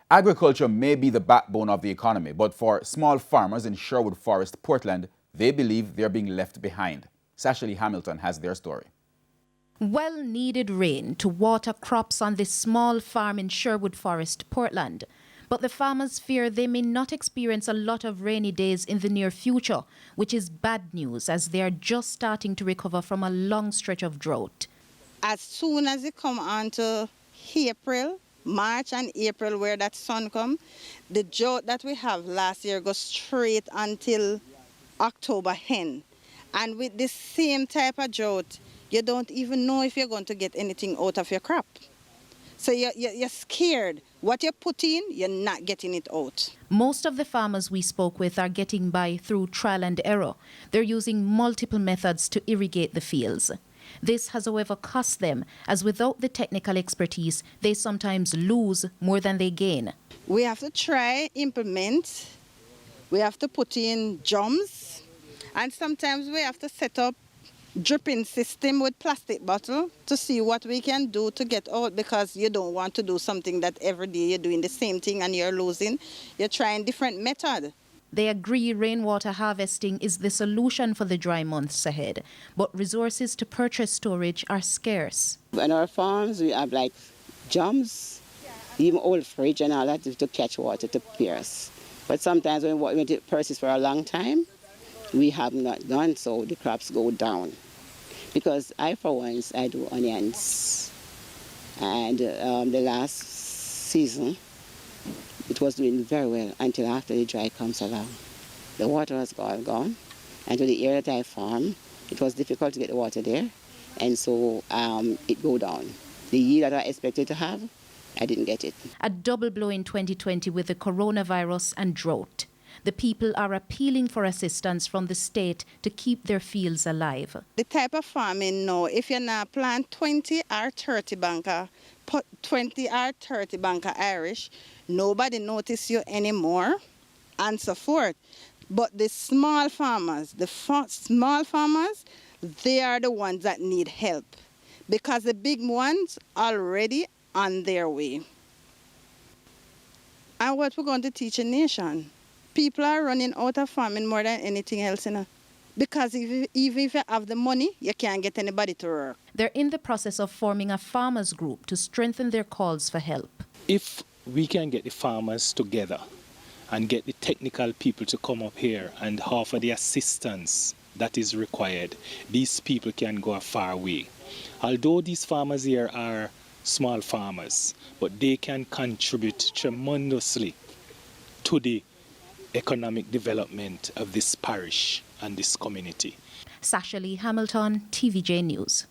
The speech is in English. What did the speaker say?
Agriculture may be the backbone of the economy, but for small farmers in Sherwood Forest, Portland, they believe they're being left behind. Sashali Hamilton has their story. Well-needed rain to water crops on this small farm in Sherwood Forest, Portland. But the farmers fear they may not experience a lot of rainy days in the near future, which is bad news as they are just starting to recover from a long stretch of drought. As soon as it come on to April, March and April where that sun come, the drought that we have last year goes straight until October end. And with this same type of drought, you don't even know if you're going to get anything out of your crop. So you're scared. What you put in, you're not getting it out. Most of the farmers we spoke with are getting by through trial and error. They're using multiple methods to irrigate the fields. This has, however, cost them, as without the technical expertise, they sometimes lose more than they gain. We have to try, implement, we have to put in drums, and sometimes we have to set up dripping system with plastic bottle to see what we can do to get out, because you don't want to do something that every day you're doing the same thing and you're losing. You're trying different method. They agree rainwater harvesting is the solution for the dry months ahead, but resources to purchase storage are scarce. On our farms, we have like drums, even old fridge and all that to catch water to pierce. But sometimes when it persists for a long time, we have not done so, the crops go down. Because for once, I do onions. And the last season, it was doing very well until after the dry comes along. The water was gone. And to the area that I farm, it was difficult to get the water there. And so it go down. The yield that I expected to have, I didn't get it. A double blow in 2020 with the coronavirus and drought. The people are appealing for assistance from the state to keep their fields alive. The type of farming now, if you now plant 20 or 30 banker, 20 or 30 banker Irish, nobody notice you anymore and so forth. But the small farmers, they are the ones that need help, because the big ones already on their way. And what we're going to teach a nation? People are running out of farming more than anything else, because even if you have the money, you can't get anybody to work. They're in the process of forming a farmers group to strengthen their calls for help. If we can get the farmers together and get the technical people to come up here and offer the assistance that is required, these people can go a far way. Although these farmers here are small farmers, but they can contribute tremendously to the economic development of this parish and this community. Sashali Hamilton, TVJ News.